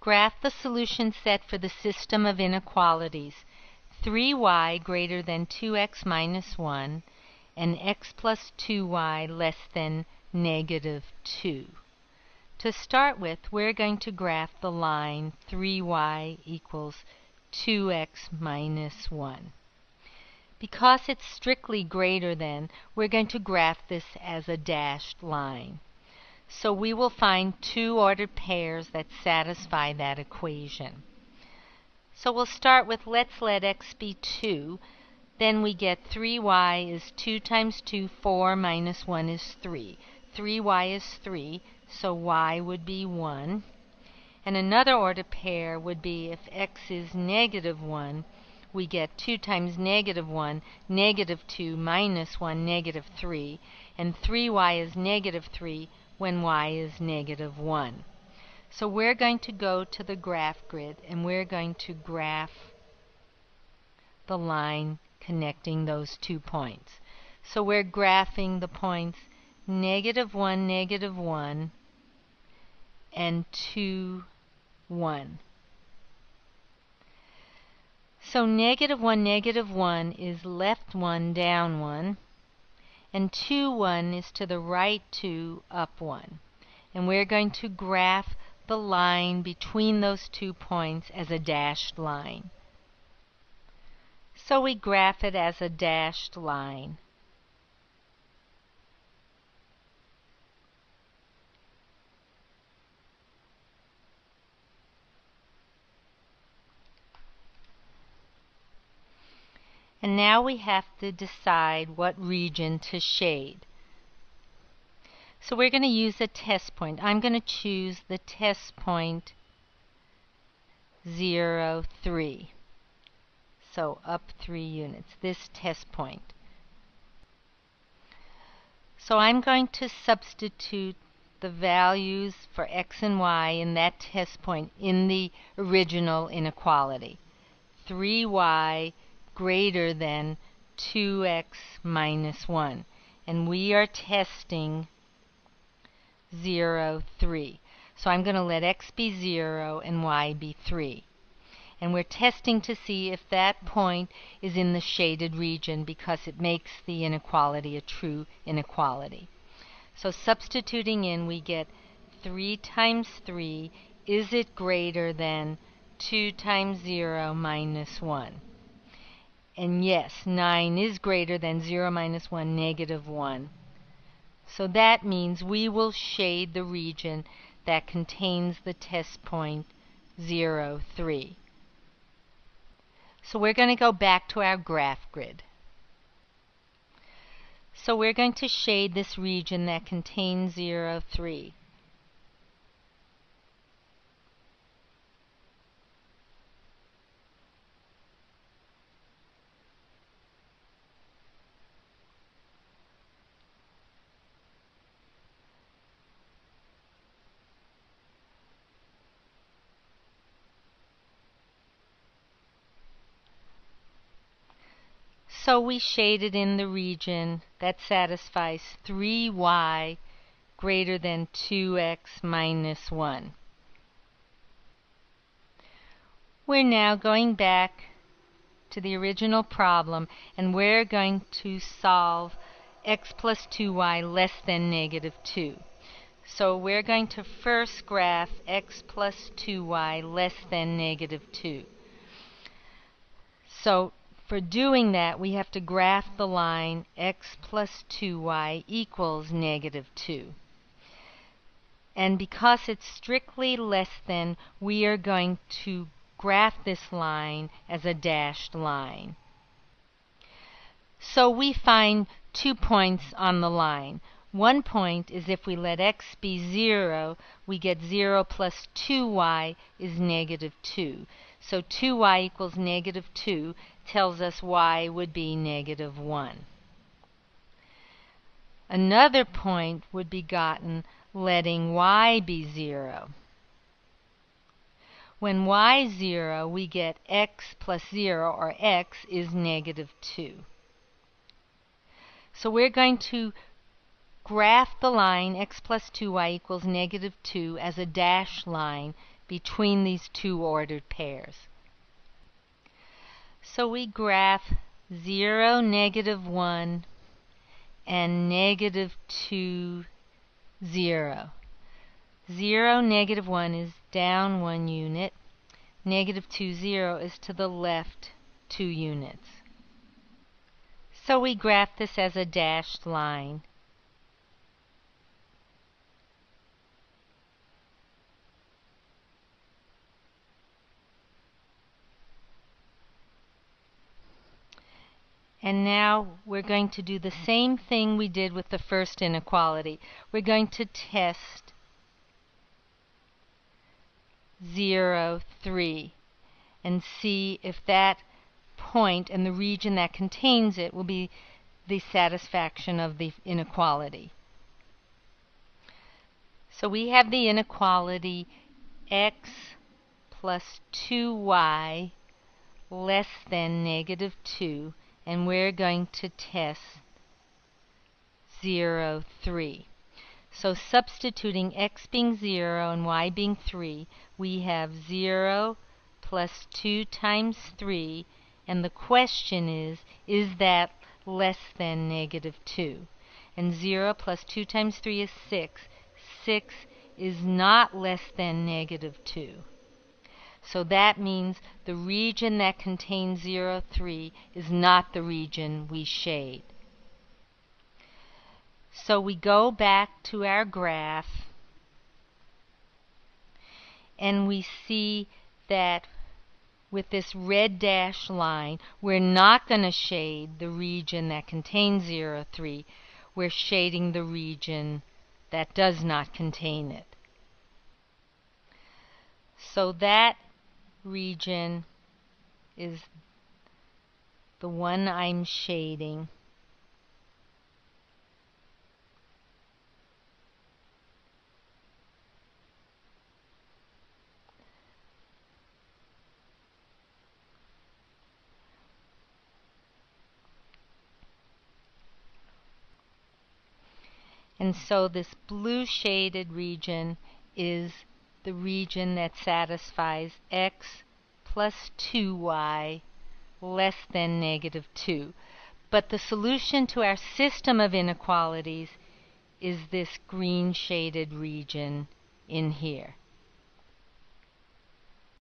Graph the solution set for the system of inequalities 3y greater than 2x minus 1 and x plus 2y less than negative 2. To start with, we're going to graph the line 3y equals 2x minus 1. Because it's strictly greater than, we're going to graph this as a dashed line. So we will find two ordered pairs that satisfy that equation. So we'll start with let's let x be 2. Then we get 3y is 2 times 2, 4 minus 1 is 3. 3y is 3, so y would be 1. And another ordered pair would be if x is negative 1, we get 2 times negative 1, negative 2 minus 1, negative 3. And 3y is negative 3 when y is negative 1. So we're going to go to the graph grid and we're going to graph the line connecting those 2 points. So we're graphing the points negative 1, and 2, 1. So negative 1 is left 1, down 1, and 2, 1 is to the right 2, up 1. And we're going to graph the line between those 2 points as a dashed line. So we graph it as a dashed line. And now we have to decide what region to shade. So we're going to use a test point. I'm going to choose the test point 0, 3. So up 3 units, this test point. So I'm going to substitute the values for x and y in that test point in the original inequality. 3y greater than 2x minus 1. And we are testing 0, 3. So I'm going to let x be 0 and y be 3. And we're testing to see if that point is in the shaded region because it makes the inequality a true inequality. So substituting in, we get 3 times 3. Is it greater than 2 times 0 minus 1? And yes, 9 is greater than 0 minus 1, negative 1. So that means we will shade the region that contains the test point 0, 3. So we're going to go back to our graph grid. So we're going to shade this region that contains 0, 3. So we shaded in the region that satisfies 3y greater than 2x minus 1. We're now going back to the original problem and we're going to solve x plus 2y less than negative 2. So we're going to first graph x plus 2y less than negative 2. So for doing that, we have to graph the line x plus 2y equals negative 2. And because it's strictly less than, we are going to graph this line as a dashed line. So we find 2 points on the line. One point is if we let x be 0, we get 0 plus 2y is negative 2. So 2y equals negative 2 tells us y would be negative 1. Another point would be gotten letting y be 0. When y is 0, we get x plus 0, or x is negative 2. So we're going to graph the line x plus 2y equals negative 2 as a dashed line between these two ordered pairs. So we graph 0, -1, and -2, 0. 0, -1 is down 1 unit. -2, 0 is to the left 2 units. So we graph this as a dashed line. And now we're going to do the same thing we did with the first inequality. We're going to test 0, 3 and see if that point and the region that contains it will be the satisfaction of the inequality. So we have the inequality x plus 2y less than -2, and we're going to test 0, 3. So substituting x being 0 and y being 3, we have 0 plus 2 times 3, and the question is that less than -2? And 0 plus 2 times 3 is 6. 6 is not less than -2. So that means the region that contains 0, 3 is not the region we shade. So we go back to our graph and we see that with this red dashed line, we're not going to shade the region that contains 0, 3. We're shading the region that does not contain it. So that region is the one I'm shading. And so this blue shaded region is the region that satisfies x plus 2y less than -2. But the solution to our system of inequalities is this green shaded region in here.